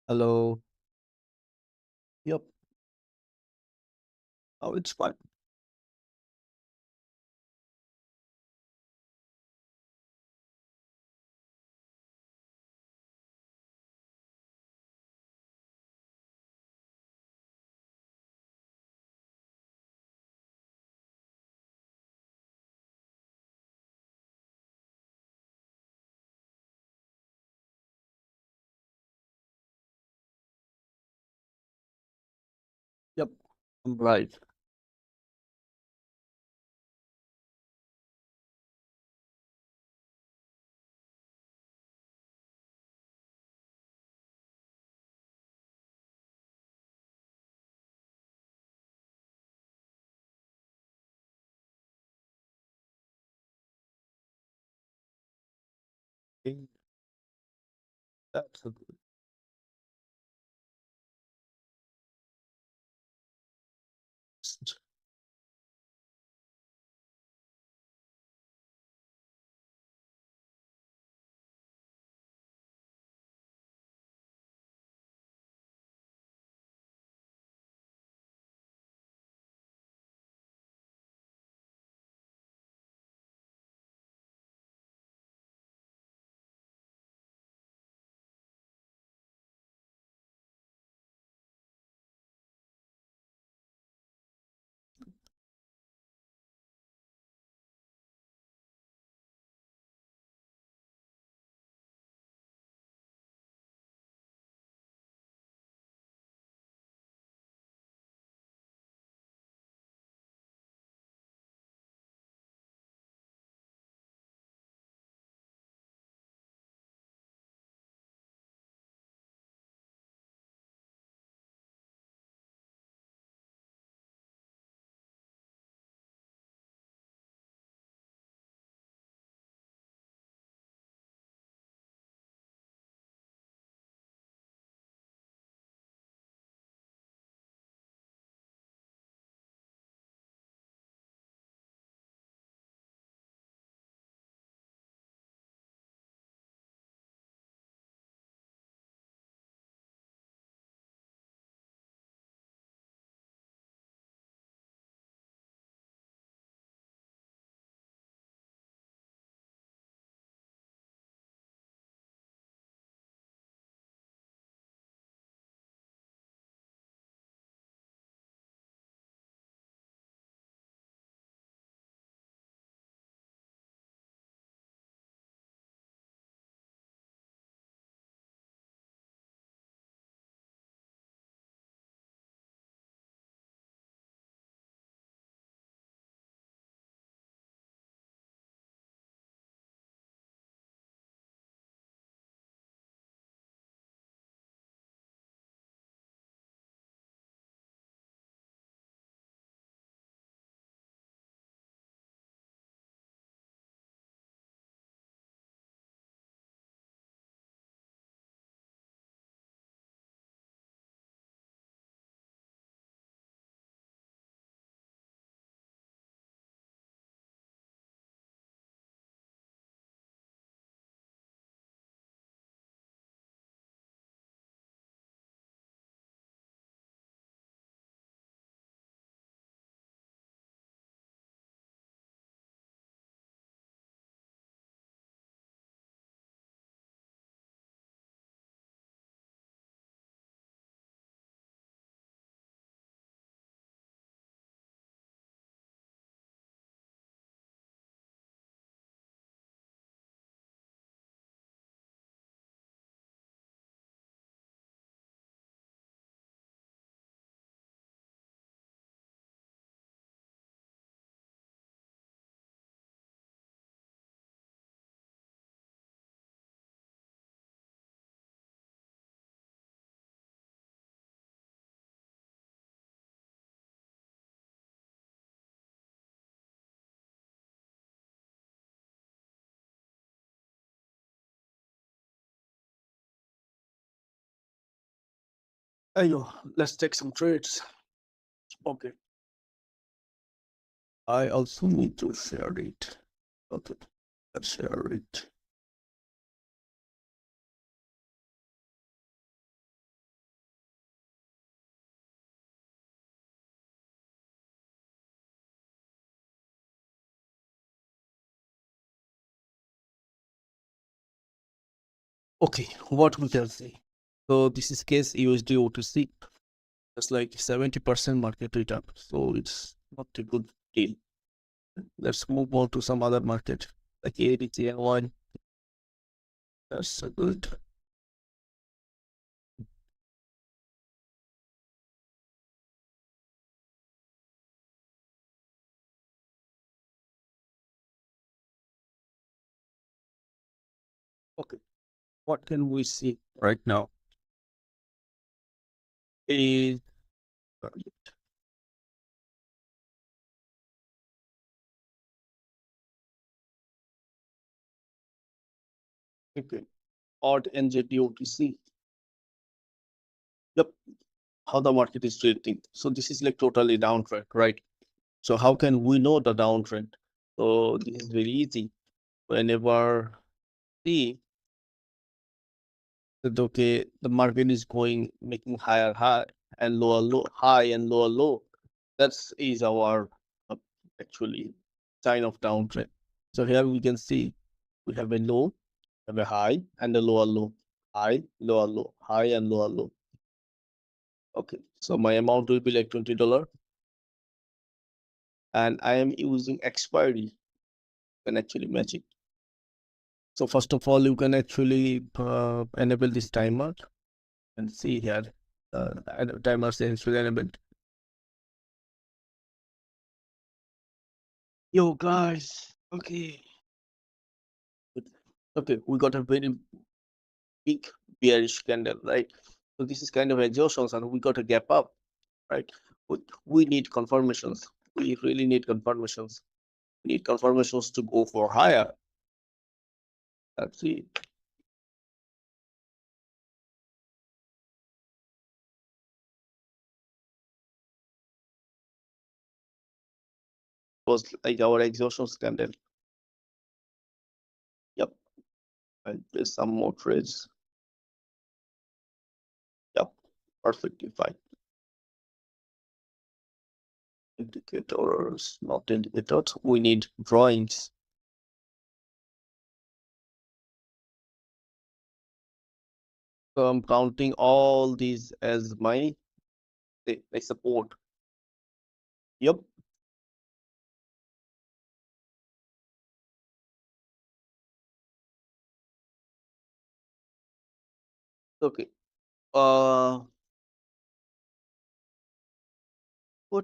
Hello. Yep. Oh, it's fine. Yep. I'm right. Okay, that's a good. Hey, yo, let's take some trades. Okay. I also need to share it. Okay. Let's share it. Okay, what we can see. So this is case USD OTC. That's like 70% market return. So it's not a good deal. Let's move on to some other market like ADT and one. That's a good. Okay, what can we see right now? Is okay. Odd NZD OTC. Yep, how the market is trading. So this is like totally downtrend, right? So how can we know the downtrend? So this is very easy. Whenever see that okay, the market is going making higher high and lower low, high and lower low. That's is our actually sign of downtrend. So here we can see we have a low, have a high and a lower low, high, lower low, high and lower low. Okay, so my amount will be like $20, and I am using expiry. Can actually match it. So first of all, you can actually enable this timer and see here. Timer says to enable. Yo guys, okay. Okay, we got a very big bearish candle, right? So this is kind of exhaustions and we got a gap up, right? But we need confirmations. We really need confirmations. We need confirmations to go for higher. Let's see. Was like our exhaustion candle. Yep. And there's some more trades. Yep. Perfectly fine. Indicators, not indicators. We need drawings. So I'm counting all these as my support. Yep. Okay. For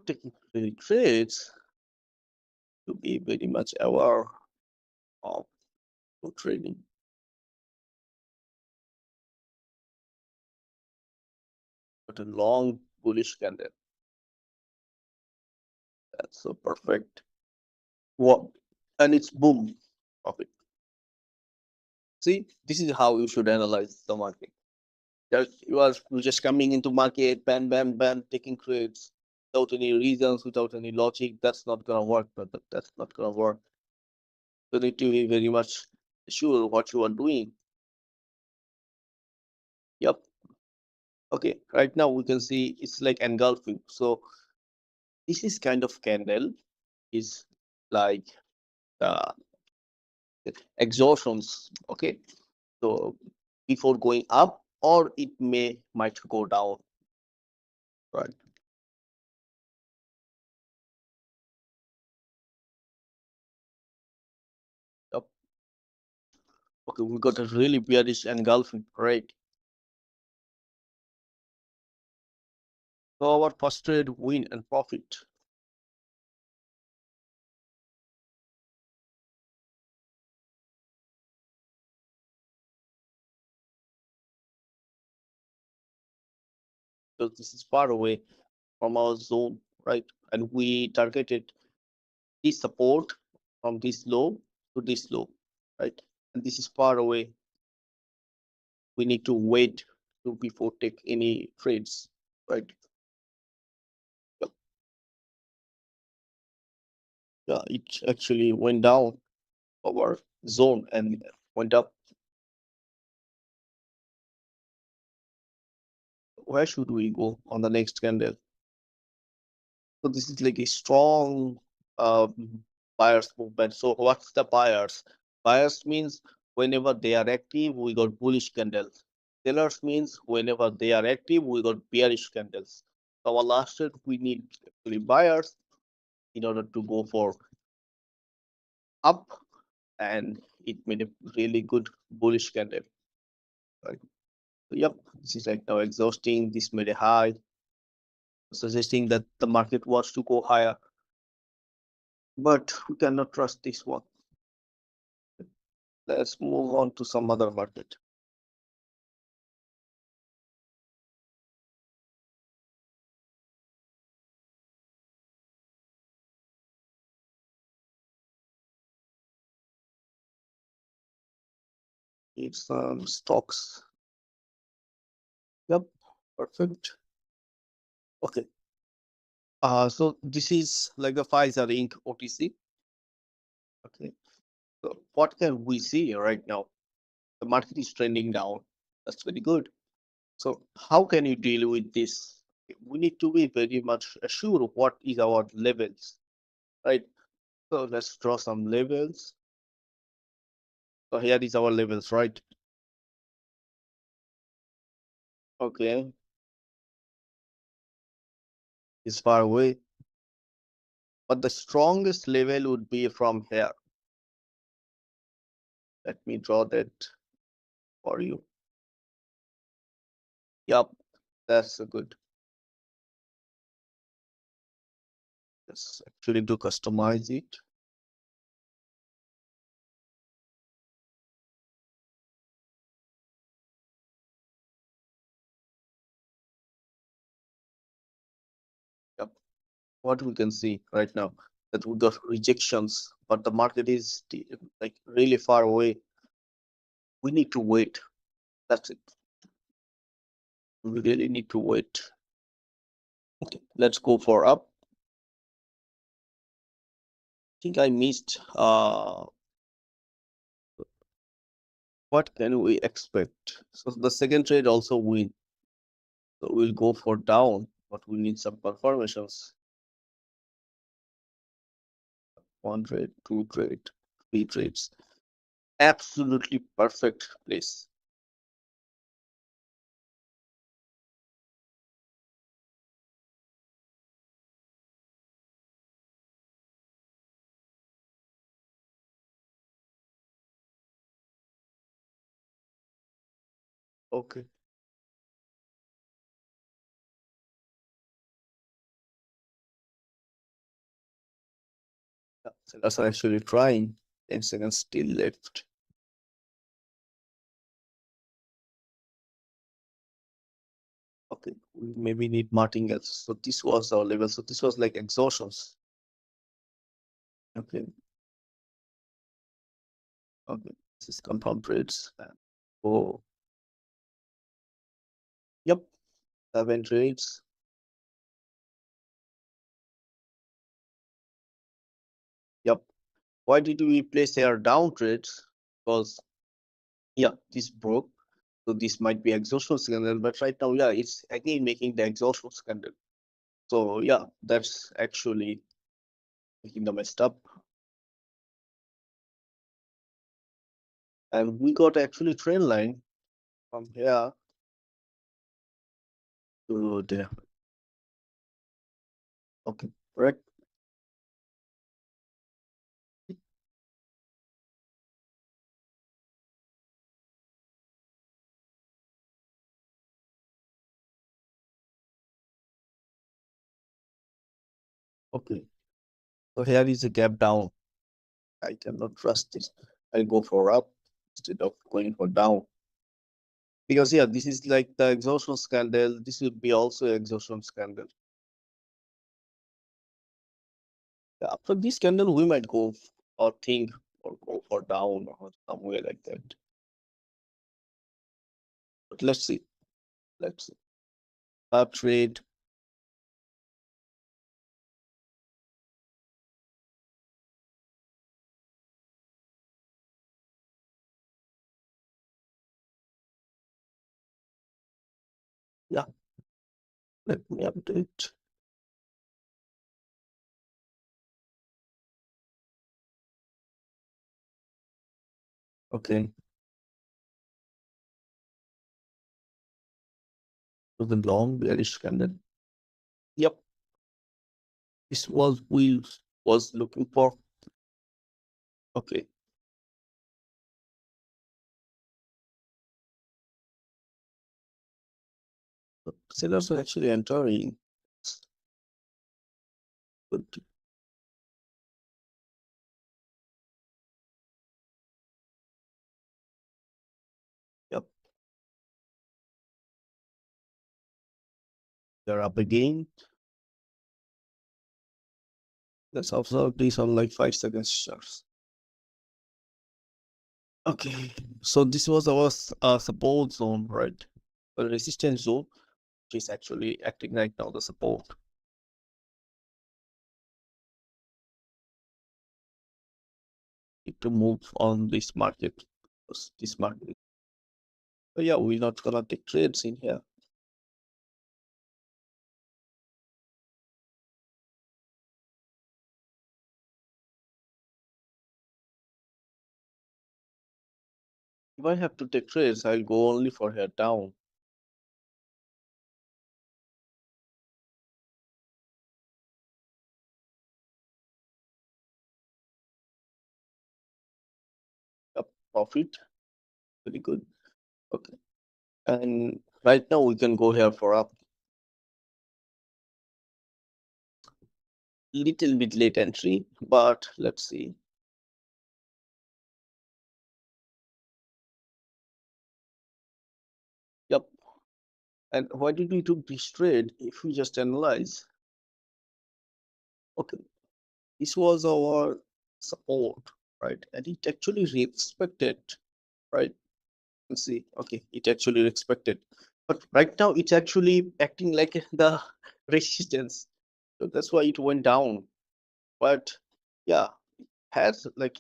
taking trades to be very much aware of trading. But a long bullish candle. That's so perfect. What? And it's boom profit. See, this is how you should analyze the market. You are just coming into market, bam, bam, bam, taking trades without any reasons, without any logic. That's not gonna work, but that's not gonna work. You need to be very much sure what you are doing. Yep. Okay, right now we can see it's like engulfing. So this is kind of candle is like uh, exhaustions. Okay, so before going up, or it might go down. Right. Yep. Okay, we got a really bearish engulfing. Right. So our first trade win and profit. So this is far away from our zone, right? And we targeted this support from this low to this low, right? And this is far away. We need to wait to before take any trades, right? Yep. Yeah, it actually went down our zone and went up. Where should we go on the next candle? So this is like a strong buyers movement. So what's the buyers? Buyers means whenever they are active, we got bullish candles. Sellers means whenever they are active, we got bearish candles. So our last trade, we need actually buyers in order to go for up, and it made a really good bullish candle. Right. So, yep, this is right now exhausting. This made a high, suggesting that the market wants to go higher, but we cannot trust this one. Let's move on to some other market. It's stocks. Yep, perfect. Okay. So this is like the Pfizer Inc. OTC. Okay. So what can we see right now? The market is trending down. That's very good. So how can you deal with this? We need to be very much sure of what is our levels, right? So let's draw some levels. So here is our levels, right? Okay, it's far away, but the strongest level would be from here. Let me draw that for you. Yep, that's a good. Let's actually do customize it. Yep, what we can see right now that we got rejections, but the market is like really far away. We need to wait. That's it. We really need to wait. Okay, let's go for up. I think I missed. What can we expect? So the second trade also win. So we'll go for down, but we need some confirmations. One trade, two trade, three trades. Absolutely perfect place. Okay. So that's actually trying. 10 seconds still left. Okay, we maybe need martingales. So this was our level. So this was like exhaustions. Okay. Okay. This is confirmed trades. Oh, yep. 7 trades. Yep. Why did we place our down trades? Because yeah, this broke. So this might be exhaustion scandal, but right now, yeah, it's again making the exhaustion scandal. So yeah, that's actually making the messed up. And we got actually trend line from here to there. Okay, correct. Okay. So here is a gap down. I cannot trust this. I'll go for up instead of going for down. Because yeah, this is like the exhaustion scandal. This will be also exhaustion scandal. After this scandal, we might go or think or go for down or somewhere like that. But let's see. Let's see. Up trade. Yeah, let me update. Okay. to the long bearish candle. Yep, this was we was looking for. Okay, so sellers are actually entering. Good. Yep, they're up again. Let's observe these on like 5 seconds charts. Okay, so this was our support zone, right? A resistance zone, which is actually acting right now the support. Need to move on this market. This market. So yeah, we're not gonna take trades in here. If I have to take trades, I'll go only for here down. Yep, profit. Very good. Okay. And right now we can go here for up. Little bit late entry, but let's see. Yep. And why did we took this trade? If we just analyze, okay, this was our support, right? And it actually respected, right? Let's see. Okay, it actually respected, but right now it's actually acting like the resistance. So that's why it went down. But yeah, has like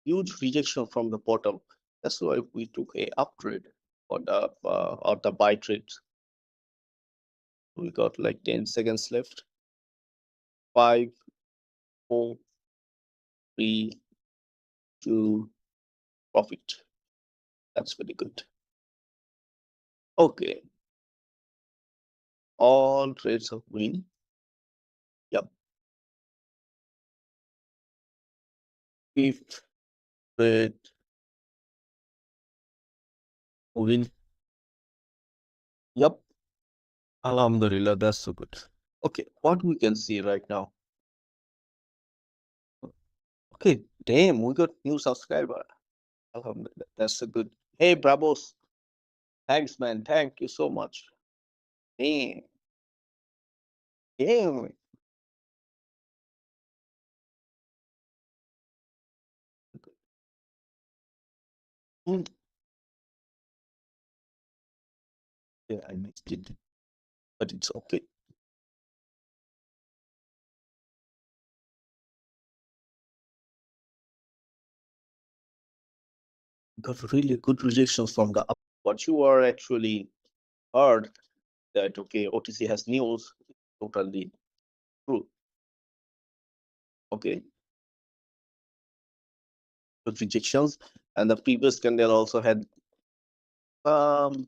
huge rejection from the bottom. That's why we took a upgrade or the buy trade. We got like 10 seconds left. 5, 4, 3, 2, profit. That's very good. Okay, all trades are green. Yep. Fifth trade green. Yep. Alhamdulillah, that's so good. Okay, what we can see right now. Okay, damn, we got new subscriber. Alhamdulillah, that's so good. Hey, bravos. Thanks, man. Thank you so much. Damn. Damn. Mm. Yeah, I missed it, but it's okay. Got really good rejections from the up. What you are actually heard that okay, OTC has news, totally true. Okay, good rejections, and the previous candle also had um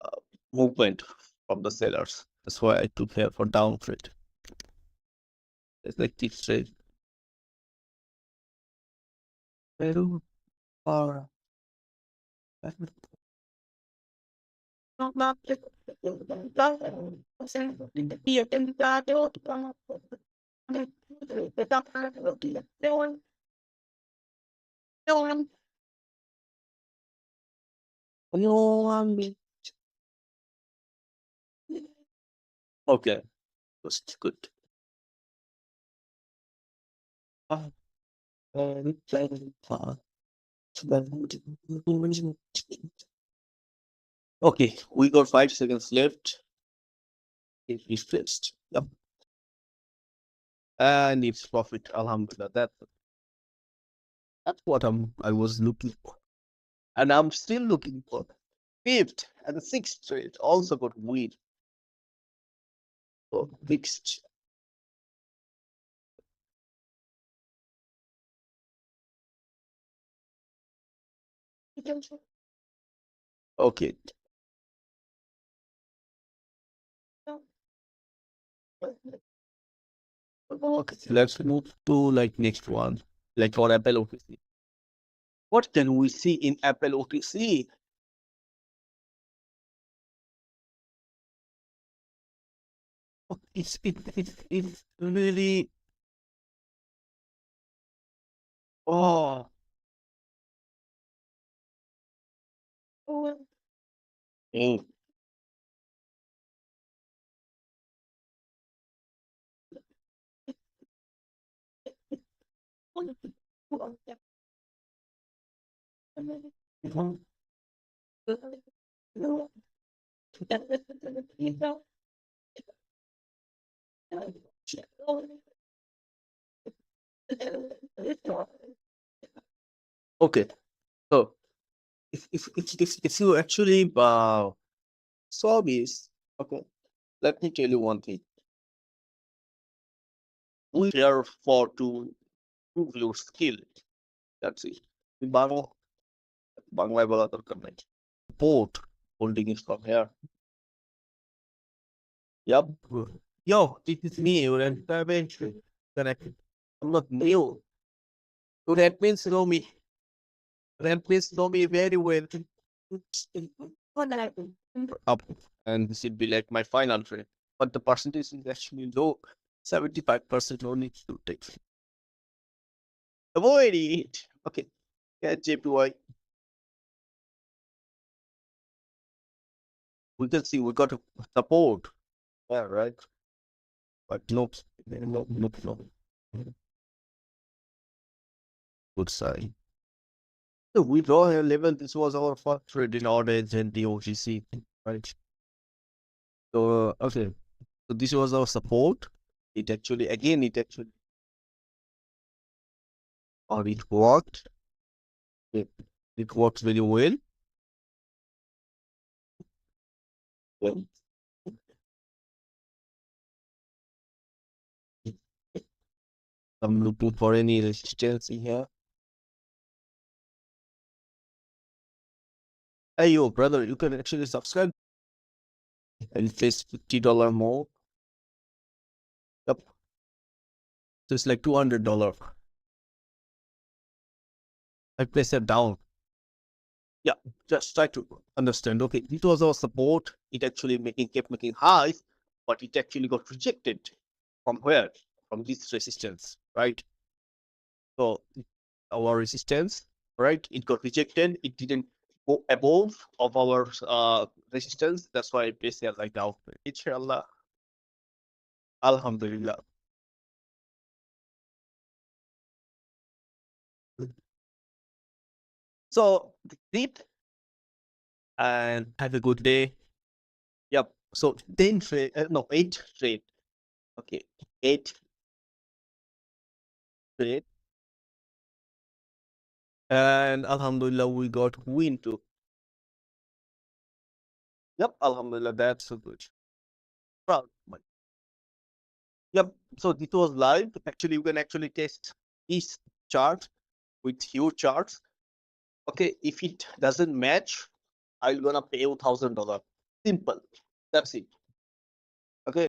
uh, movement from the sellers. That's why I took here for down trade. It's like this trade. Very far. Okay, that's good. Okay, we got 5 seconds left. It refreshed. Yep. And it's profit. Alhamdulillah. That's what I was looking for. And I'm still looking for. Fifth and the sixth trade also got weed. So fixed. Okay. Okay, let's move to like next one, like for Apple OTC. What can we see in Apple OTC? It's really oh. Mm. Okay, so if you actually saw this, okay, let me tell you one thing. We are for to improve your skill. That's it. বাংলায় বলা দরকার নাই port holding is from here. Yep. Yo, this is me, your intervention connected. I'm not new. So that means know me. That means know me very well. Up. And this would be like my final trade. But the percentage is actually low. 75% only to take. Avoid it. Okay. Yeah, JPY. We can see we got a support. Yeah, right. But nope. Nope, nope, nope. Good sign. The withdrawal level, this was our first trade in orders and the OTC, right? So, okay. So this was our support. It actually, again, or it worked. It works very well. Well, I'm looking for any resistance in here. Hey, yo, brother, you can actually subscribe and place $50 more. Yep. So it's like $200. I place it down. Yeah, just try to understand. Okay, it was our support. It actually kept making highs, but it actually got rejected. From where? From this resistance, right? So our resistance, right? It got rejected. It didn't go above of our resistance. That's why I placed it like that. Inshallah. Alhamdulillah. So deep and have a good day. Yep. So 10 trade, no, 8 trade. Okay, 8 trade. And Alhamdulillah, we got win too. Yep, Alhamdulillah, that's so good. Proud. Yep. So this was live. Actually, you can actually test this chart with your charts. Okay, if it doesn't match, I'm gonna pay you $1,000. Simple. That's it.